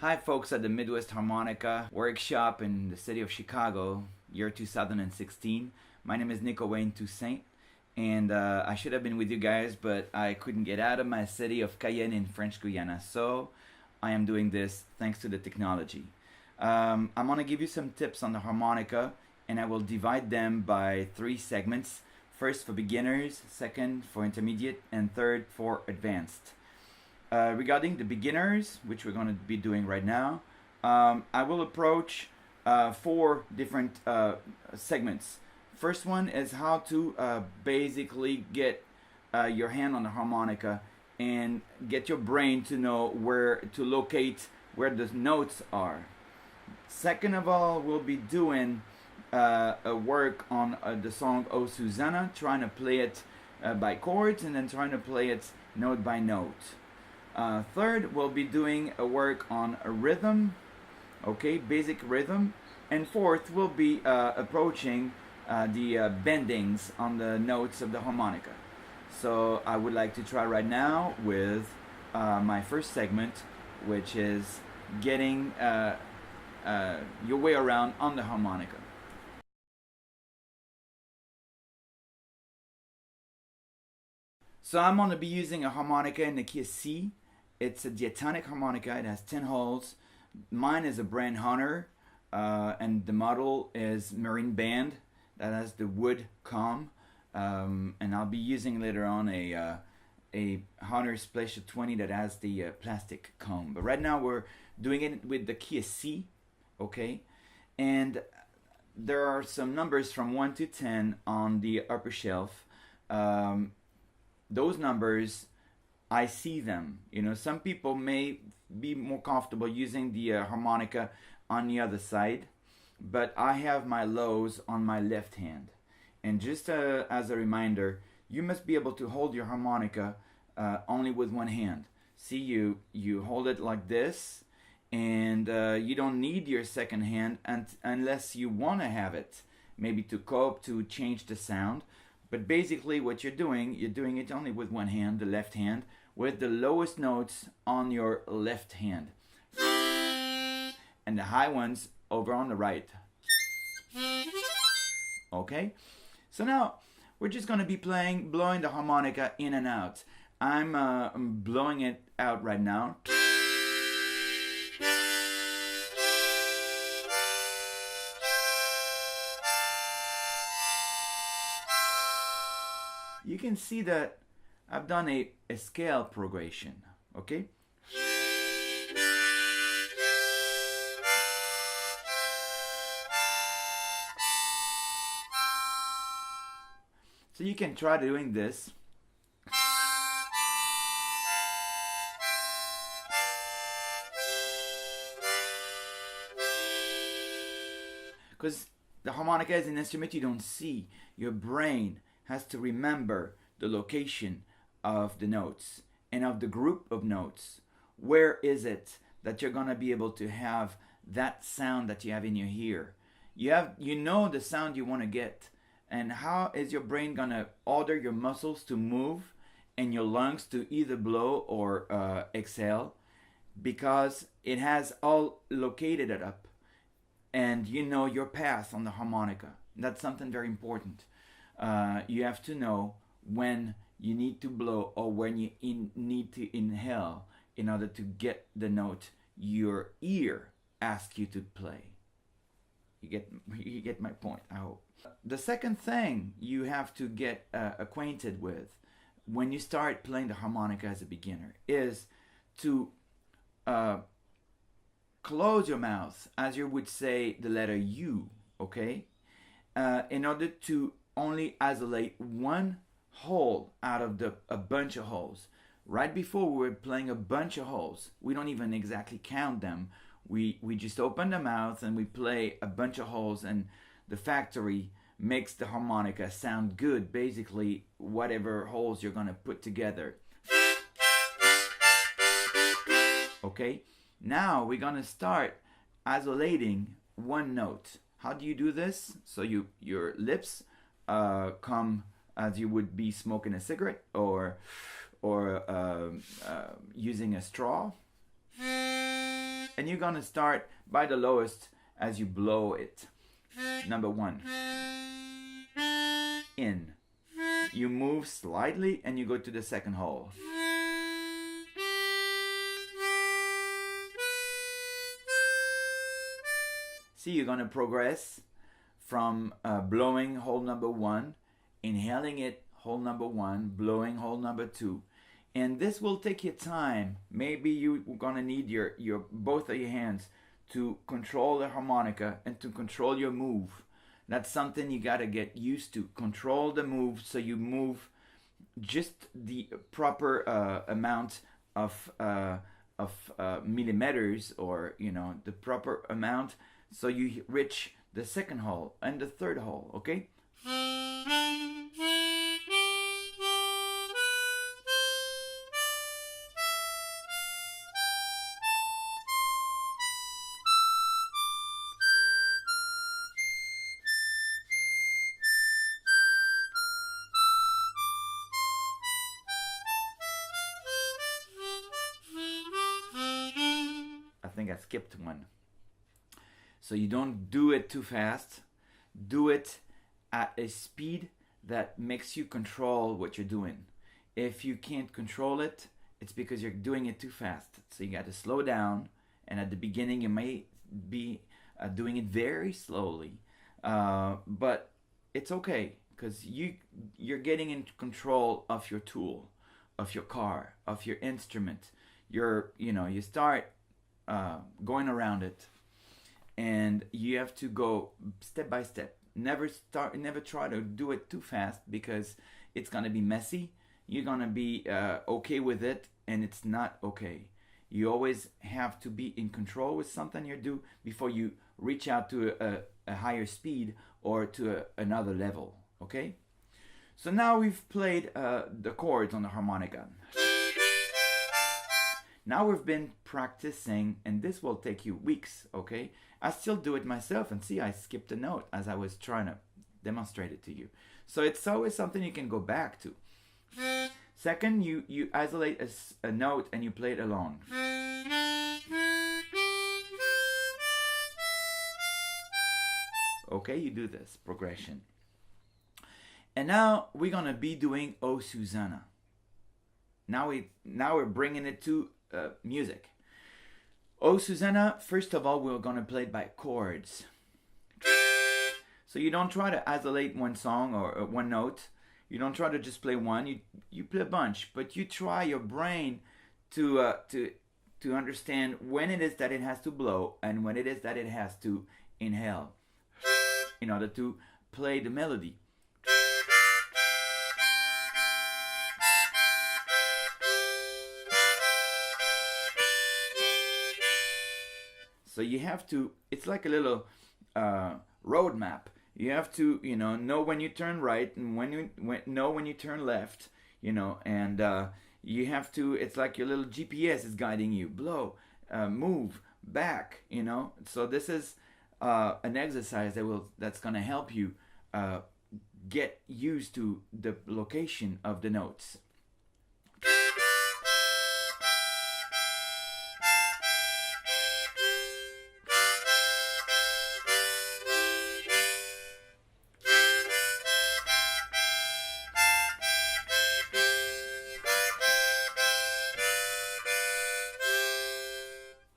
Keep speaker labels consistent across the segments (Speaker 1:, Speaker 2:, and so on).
Speaker 1: Hi folks at the MidWest Harmonica Workshop in the city of Chicago, year 2016. My name is Nico Toussaint, and I should have been with you guys, but I couldn't get out of my city of Cayenne in French Guiana, so I am doing this thanks to the technology. I'm going to give you some tips on the harmonica, and I will divide them by 3 segments. First for beginners, second for intermediate, and third for advanced. Regarding the beginners, which we're going to be doing right now, I will approach 4 different segments. First one is how to basically get your hand on the harmonica and get your brain to know where to locate where the notes are. Second of all, we'll be doing a work on the song Oh Susanna, trying to play it by chords and then trying to play it note by note. Third, we'll be doing a work on a rhythm, okay, basic rhythm. And fourth, we'll be approaching the bendings on the notes of the harmonica. So I would like to try right now with my first segment, which is getting your way around on the harmonica. So I'm going to be using a harmonica in the key of C. It's a diatonic harmonica. It has 10 holes. Mine is a brand Hunter, and the model is Marine Band that has the wood comb. And I'll be using later on a Hunter Splash 20 that has the plastic comb. But right now we're doing it with the key of C, okay? And there are some numbers from 1 to 10 on the upper shelf. Those numbers, I see them. You know, some people may be more comfortable using the harmonica on the other side, but I have my lows on my left hand. And just as a reminder, you must be able to hold your harmonica only with one hand. See, you hold it like this, and you don't need your second hand unless you want to have it, maybe to cope, to change the sound. But basically what you're doing it only with one hand, the left hand, with the lowest notes on your left hand. And the high ones over on the right. Okay? So now, we're just going to be blowing the harmonica in and out. I'm blowing it out right now. You can see that I've done a scale progression, okay? So you can try doing this. Because the harmonica is an instrument you don't see. Your brain has to remember the location of the notes and of the group of notes. Where is it that you're going to be able to have that sound that you have in your ear? You know the sound you want to get, and how is your brain going to order your muscles to move and your lungs to either blow or exhale? Because it has all located it up, and you know your path on the harmonica. That's something very important. You have to know when you need to blow or when you need to inhale in order to get the note your ear asks you to play. You get my point, I hope. The second thing you have to get acquainted with when you start playing the harmonica as a beginner is to close your mouth as you would say the letter U, okay? In order to only isolate one hole out of a bunch of holes. Right before we were playing a bunch of holes. We don't even exactly count them. We just open the mouth and we play a bunch of holes, and the factory makes the harmonica sound good, basically whatever holes you're going to put together. Okay? Now we're going to start isolating one note. How do you do this? So your lips come as you would be smoking a cigarette or using a straw. And you're gonna start by the lowest as you blow it. Number 1. In. You move slightly and you go to the second hole. See, you're gonna progress from blowing hole number 1, inhaling it, hole number 1, blowing hole number 2. And this will take you time. Maybe you're gonna need your both of your hands to control the harmonica and to control your move. That's something you gotta get used to. Control the move so you move just the proper amount of millimeters, or the proper amount, so you reach the second hole and the third hole. Okay. I think I skipped one. So you don't do it too fast. Do it at a speed that makes you control what you're doing. If you can't control it, it's because you're doing it too fast. So you got to slow down. And at the beginning, you may be doing it very slowly, but it's okay, because you're getting in control of your tool, of your car, of your instrument. You start going around it, and you have to go step by step. Never try to do it too fast, because it's gonna be messy. You're gonna be okay with it, and it's not okay. You always have to be in control with something you do before you reach out to a higher speed or to another level. Okay? So now we've played the chords on the harmonica. Now we've been practicing, and this will take you weeks, okay? I still do it myself, and see, I skipped a note as I was trying to demonstrate it to you. So it's always something you can go back to. Second, you isolate a note and you play it alone. Okay, you do this progression. And now we're gonna be doing Oh Susanna. Now we're bringing it to music. Oh Susanna, first of all, we're gonna play it by chords. So you don't try to isolate one song or one note. You don't try to just play one. You play a bunch, but you try your brain to understand when it is that it has to blow and when it is that it has to inhale, in order to play the melody. So you have to, it's like a little road map. You have to, know when you turn right and know when you turn left, and you have to, it's like your little GPS is guiding you. Blow, move, back, So this is an exercise that's going to help you get used to the location of the notes.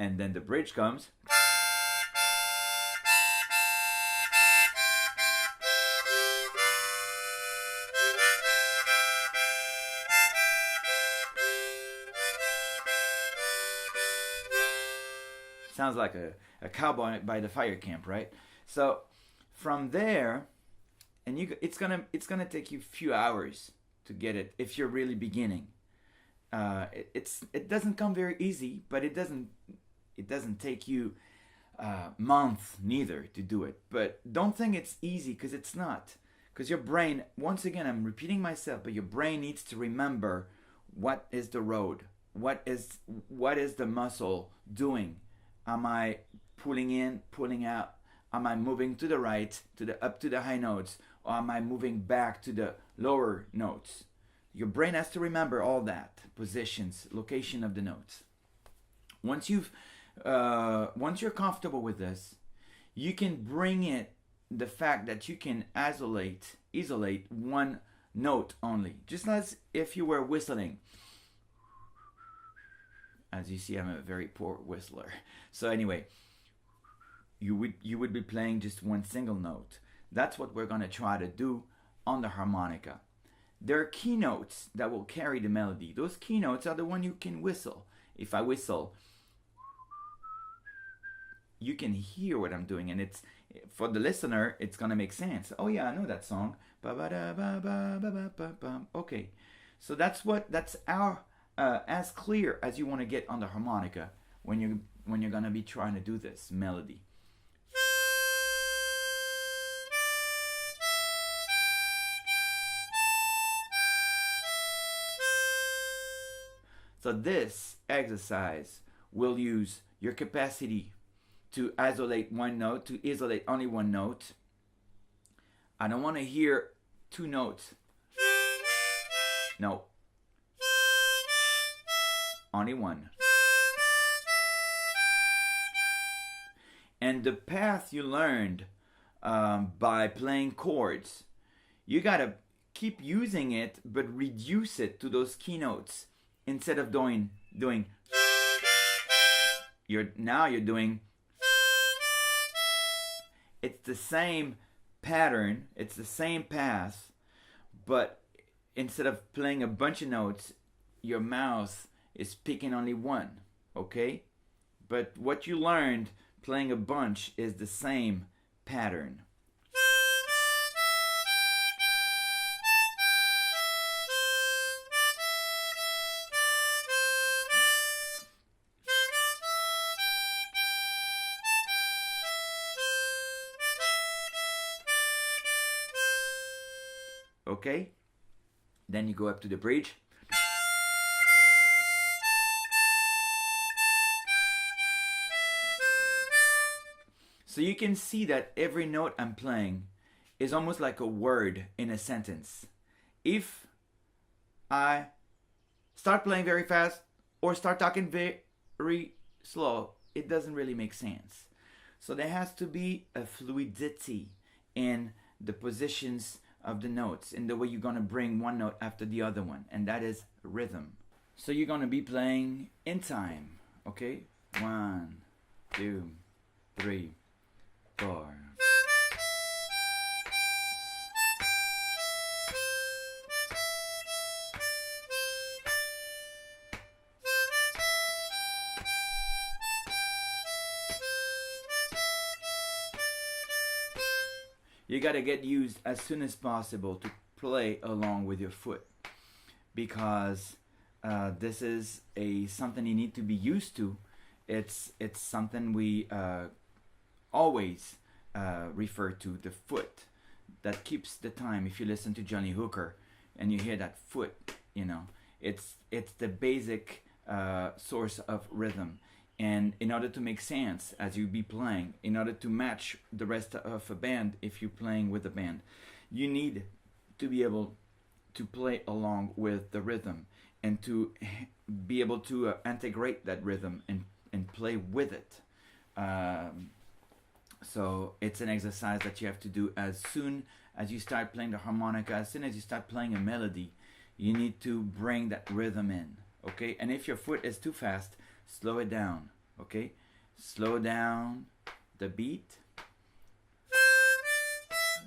Speaker 1: And then the bridge comes. Sounds like a cowboy by the fire camp, right? So from there, and it's gonna take you a few hours to get it if you're really beginning. It doesn't come very easy, but it doesn't take you months neither to do it. But don't think it's easy, because it's not. Because your brain, once again, I'm repeating myself, but your brain needs to remember what is the road, what is the muscle doing. Am I pulling in, pulling out? Am I moving to the right, up to the high notes, or am I moving back to the lower notes? Your brain has to remember all that, positions, location of the notes. Once you've once you're comfortable with this, you can bring it the fact that you can isolate one note only, just as if you were whistling. As you see, I'm a very poor whistler. So anyway, you would be playing just one single note. That's what we're going to try to do on the harmonica. There are keynotes that will carry the melody. Those keynotes are the one you can whistle. If I whistle, you can hear what I'm doing, and it's for the listener, it's gonna make sense. Oh yeah, I know that song. Okay, so that's our as clear as you want to get on the harmonica when you're gonna be trying to do this melody. So this exercise will use your capacity to isolate one note, to isolate only one note. I don't want to hear two notes. No. Only one. And the path you learned by playing chords, you gotta keep using it, but reduce it to those keynotes instead of doing. You're doing. It's the same pattern, it's the same path, but instead of playing a bunch of notes, your mouth is picking only one, okay? But what you learned playing a bunch is the same pattern. Okay? Then you go up to the bridge. So you can see that every note I'm playing is almost like a word in a sentence. If I start playing very fast or start talking very slow, it doesn't really make sense. So there has to be a fluidity in the positions of the notes, in the way you're going to bring one note after the other one, and that is rhythm. So you're going to be playing in time, okay? 1, 2, 3, 4. You got to get used as soon as possible to play along with your foot, because this is something you need to be used to. It's something we always refer to, the foot that keeps the time. If you listen to Johnny Hooker and you hear that foot, it's the basic source of rhythm. And in order to make sense as you be playing, in order to match the rest of a band, if you're playing with a band, you need to be able to play along with the rhythm and to be able to integrate that rhythm and play with it. So it's an exercise that you have to do as soon as you start playing the harmonica, as soon as you start playing a melody. You need to bring that rhythm in, okay? And if your foot is too fast, slow it down, okay? Slow down the beat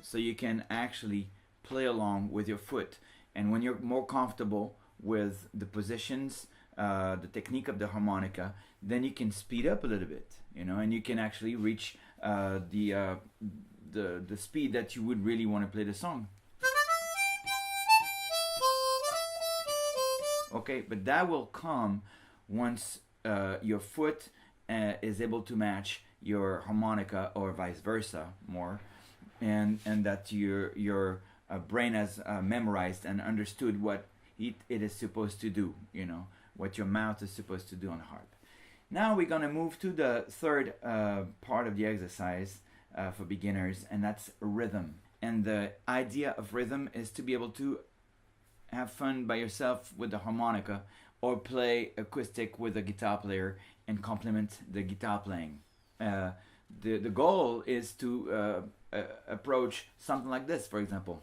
Speaker 1: so you can actually play along with your foot. And when you're more comfortable with the positions, the technique of the harmonica, then you can speed up a little bit, and you can actually reach the speed that you would really want to play the song. Okay, but that will come once your foot is able to match your harmonica, or vice versa, more, and that your brain has memorized and understood what it is supposed to do, what your mouth is supposed to do on the harp. Now we're gonna move to the third part of the exercise for beginners, and that's rhythm. And the idea of rhythm is to be able to have fun by yourself with the harmonica, or play acoustic with a guitar player and complement the guitar playing. The goal is to approach something like this, for example.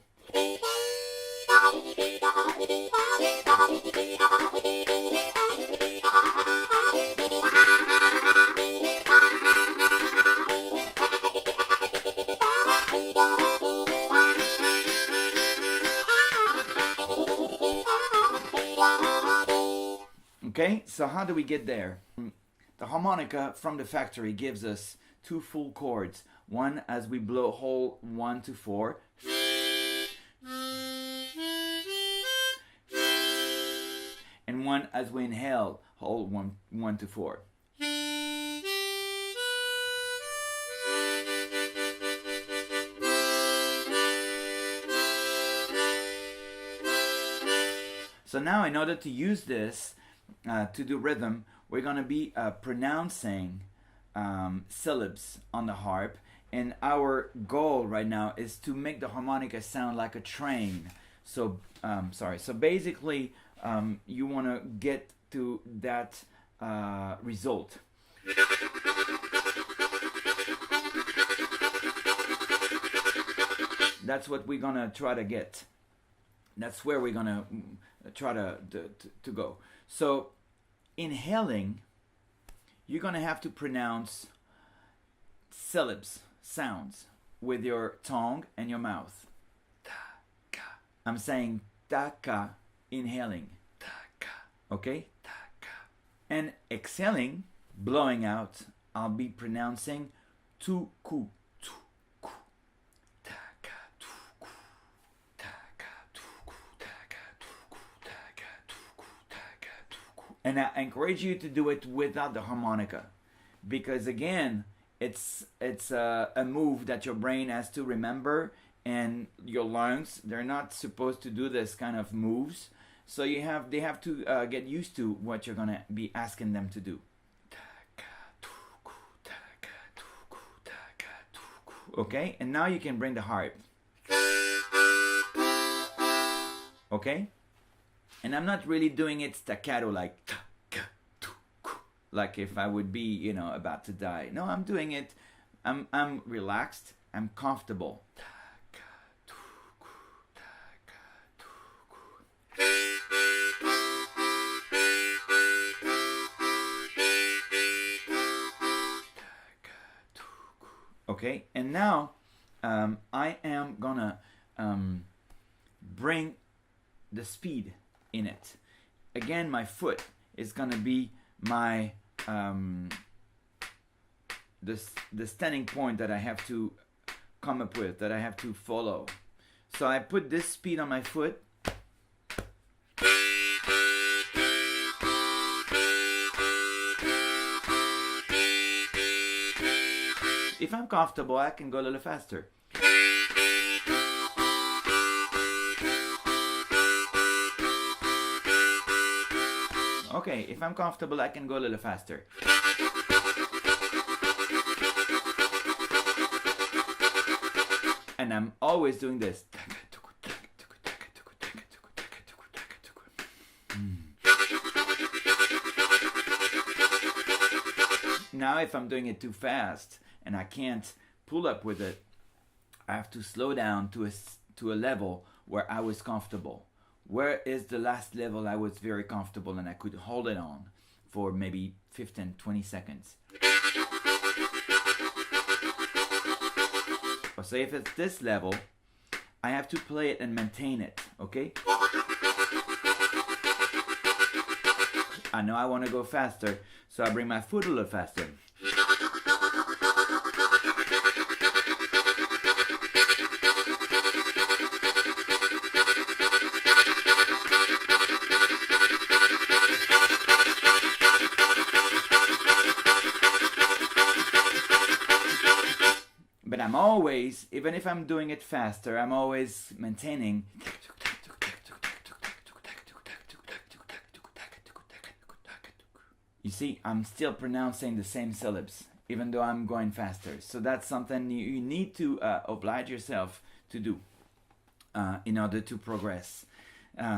Speaker 1: Okay, so how do we get there? The harmonica from the factory gives us two full chords. One as we blow hole 1 to 4. And one as we inhale hole 1 to 4. So now in order to use this to do rhythm, we're going to be pronouncing syllables on the harp, and our goal right now is to make the harmonica sound like a train. So so basically you want to get to that result. That's what we're gonna try to get. That's where we're gonna try to go. So inhaling, you're gonna have to pronounce syllables, sounds, with your tongue and your mouth. Ta-ka. I'm saying ta-ka, inhaling. Ta-ka. Okay? Ta-ka. And exhaling, blowing out, I'll be pronouncing tu-ku. And I encourage you to do it without the harmonica, because again, it's a move that your brain has to remember, and your lungs, they're not supposed to do this kind of moves. So they have to get used to what you're gonna be asking them to do. Okay, and now you can bring the harp. Okay. And I'm not really doing it staccato like if I would be, about to die. No, I'm doing it. I'm relaxed. I'm comfortable. Okay, and now I am gonna bring the speed in it. Again, my foot is gonna be my the standing point that I have to come up with, that I have to follow. So I put this speed on my foot. If I'm comfortable, I can go a little faster. Okay, if I'm comfortable, I can go a little faster. And I'm always doing this. Now, if I'm doing it too fast and I can't pull up with it, I have to slow down to a level where I was comfortable. Where is the last level I was very comfortable and I could hold it on for maybe 15, 20 seconds. So if it's this level, I have to play it and maintain it, okay? I know I want to go faster, so I bring my foot a little faster. But I'm always, even if I'm doing it faster, I'm always maintaining. You see, I'm still pronouncing the same syllables, even though I'm going faster. So that's something you need to oblige yourself to do in order to progress.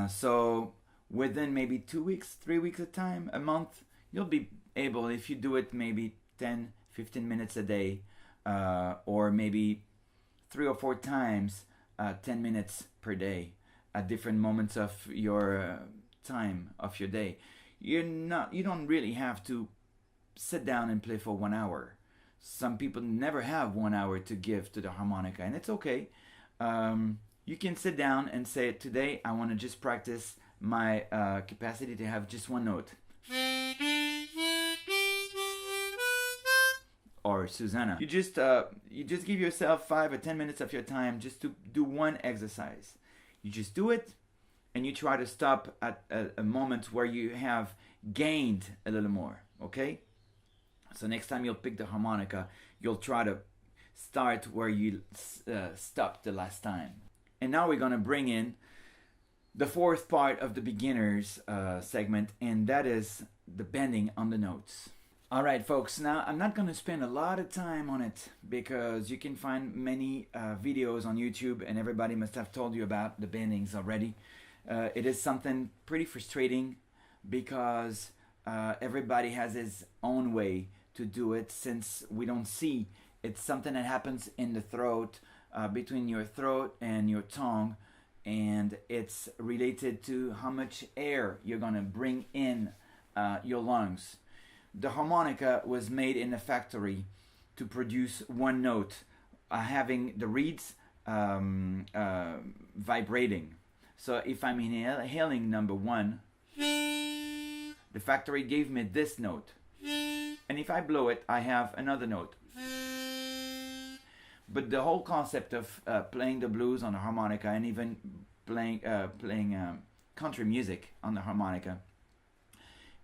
Speaker 1: So within maybe 2 weeks, 3 weeks at a time, a month, you'll be able, if you do it maybe 10, 15 minutes a day, or maybe 3 or 4 times, 10 minutes per day at different moments of your time of your day. You don't really have to sit down and play for 1 hour. Some people never have 1 hour to give to the harmonica, and it's okay. You can sit down and say, today I want to just practice my capacity to have just one note. Or Susanna. You just give yourself 5 or 10 minutes of your time just to do one exercise. You just do it, and you try to stop at a moment where you have gained a little more, okay? So next time you'll pick the harmonica, you'll try to start where you stopped the last time. And now we're going to bring in the fourth part of the beginners segment, and that is the bending on the notes. All right, folks, now I'm not going to spend a lot of time on it because you can find many videos on YouTube, and everybody must have told you about the bendings already. It is something pretty frustrating because everybody has his own way to do it, since we don't see. It's something that happens in the throat, between your throat and your tongue, and it's related to how much air you're going to bring in your lungs. The harmonica was made in a factory to produce one note, having the reeds vibrating. So if I'm inhaling number 1, the factory gave me this note. And if I blow it, I have another note. But the whole concept of playing the blues on the harmonica, and even playing country music on the harmonica,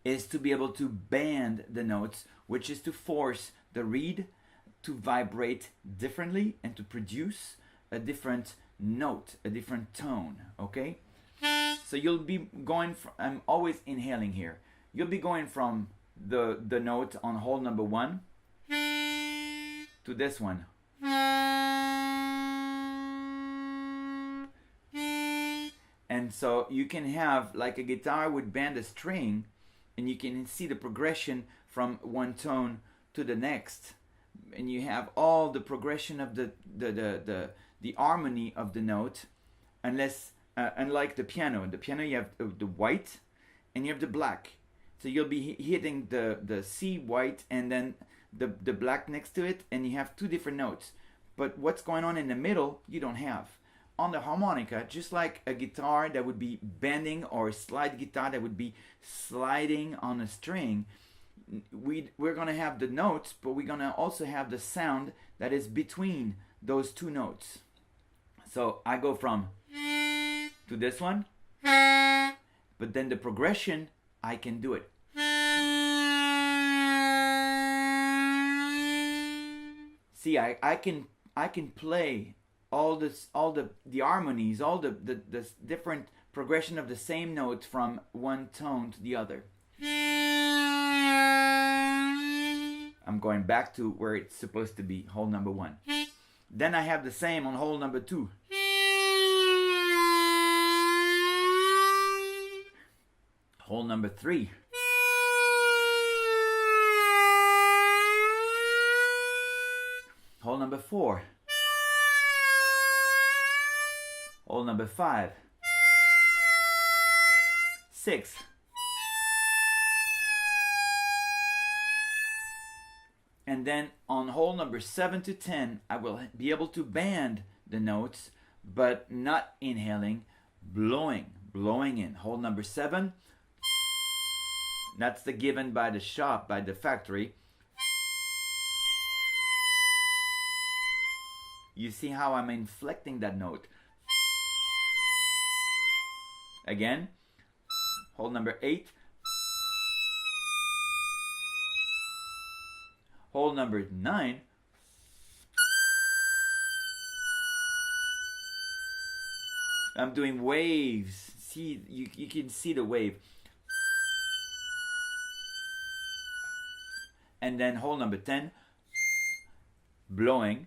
Speaker 1: is to be able to bend the notes, which is to force the reed to vibrate differently and to produce a different note, a different tone, okay? So you'll be going from, I'm always inhaling here, you'll be going from the note on hole number 1 to this one. And so you can have, like a guitar would bend a string, and you can see the progression from one tone to the next, and you have all the progression of the harmony of the note, unlike the piano. The piano, you have the white and you have the black, so you'll be hitting the C white and then the black next to it, and you have 2 different notes. But what's going on in the middle, you don't have. On the harmonica, just like a guitar that would be bending, or a slide guitar that would be sliding on a string, we're going to have the notes, but we're going to also have the sound that is between those 2 notes. So I go from to this one, but then the progression, I can do it. See, I can play all the harmonies, all the different progression of the same note from one tone to the other. I'm going back to where it's supposed to be, hole number 1. Then I have the same on hole number 2. Hole number 3. Hole number 4. Hole number 5, 6, and then on hole number 7 to 10, I will be able to bend the notes, but not inhaling, blowing in. Hole number 7, that's the given by the shop, by the factory. You see how I'm inflecting that note. Again, hole number 8, hole number 9, I'm doing waves. See, you can see the wave. And then hole number 10, blowing.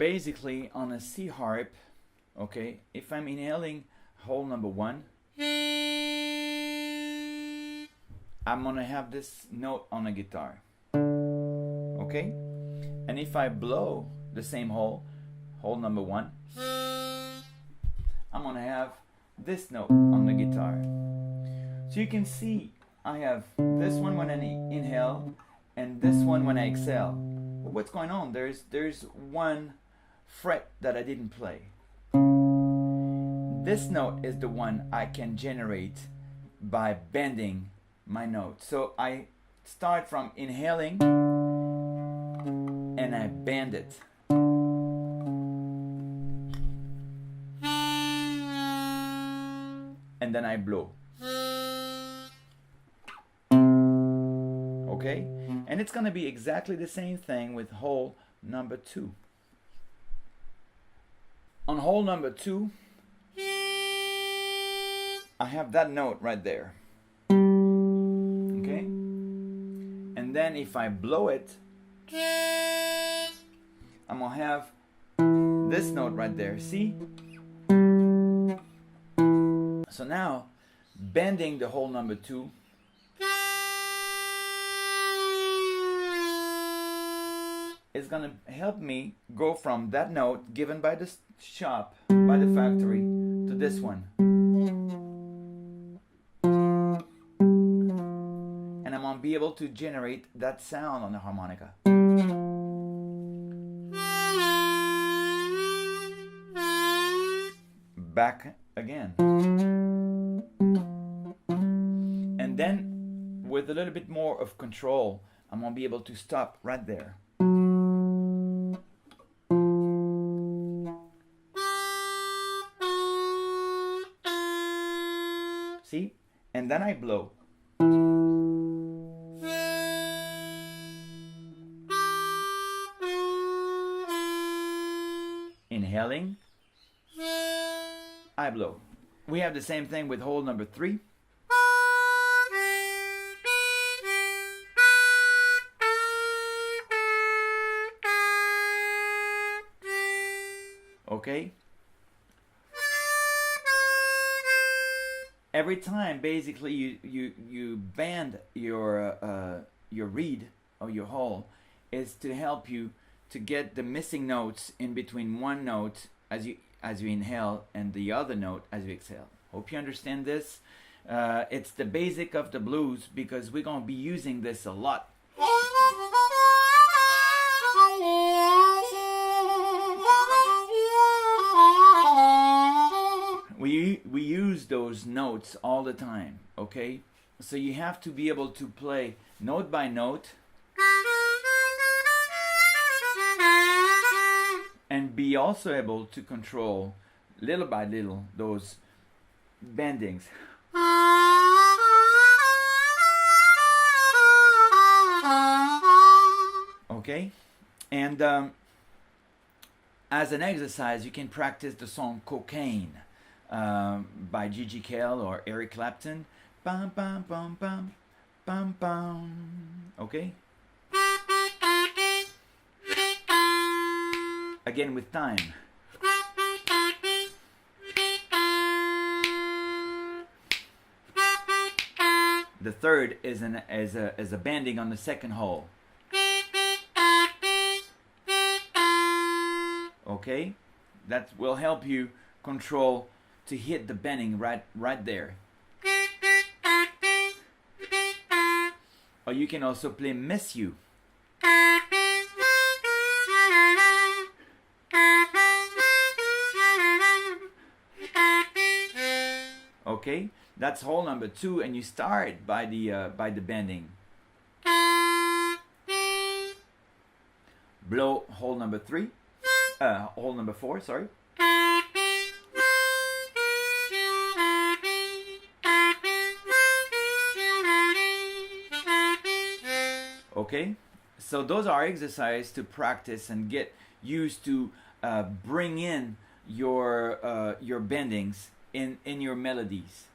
Speaker 1: basically on a C harp, okay, if I'm inhaling hole number 1, I'm gonna have this note on a guitar, okay? And if I blow the same hole number 1, I'm gonna have this note on the guitar. So you can see I have this one when I inhale and this one when I exhale. But what's going on? There's one fret that I didn't play. This note is the one I can generate by bending my note. So I start from inhaling and I bend it. And then I blow. Okay? And it's gonna be exactly the same thing with hole number 2. On hole number 2, I have that note right there. Okay? And then if I blow it, I'm gonna have this note right there. See? So now, bending the hole number 2, is gonna help me go from that note given by the shop, by the factory, to this one. And I'm gonna be able to generate that sound on the harmonica. Back again. And then, with a little bit more of control, I'm gonna be able to stop right there. See? And then I blow. Inhaling, I blow. We have the same thing with hole number 3. Okay? Every time, basically, you bend your reed or your hole, is to help you to get the missing notes in between one note as you inhale and the other note as you exhale. Hope you understand this. It's the basic of the blues because we're gonna be using this a lot. We use those notes all the time, okay? So you have to be able to play note by note and be also able to control little by little those bendings. Okay? And as an exercise, you can practice the song Cocaine by Gigi Cale or Eric Clapton. Bum, bum, bum, bum, bum, bum. Okay? Again with time. The third is a bending on the second hole. Okay? That will help you control to hit the bending right there. Or you can also play Miss You. Okay, that's hole number 2, and you start by the bending. Blow hole number 3, hole number 4, sorry. Okay, so those are exercises to practice and get used to bring in your bendings in your melodies.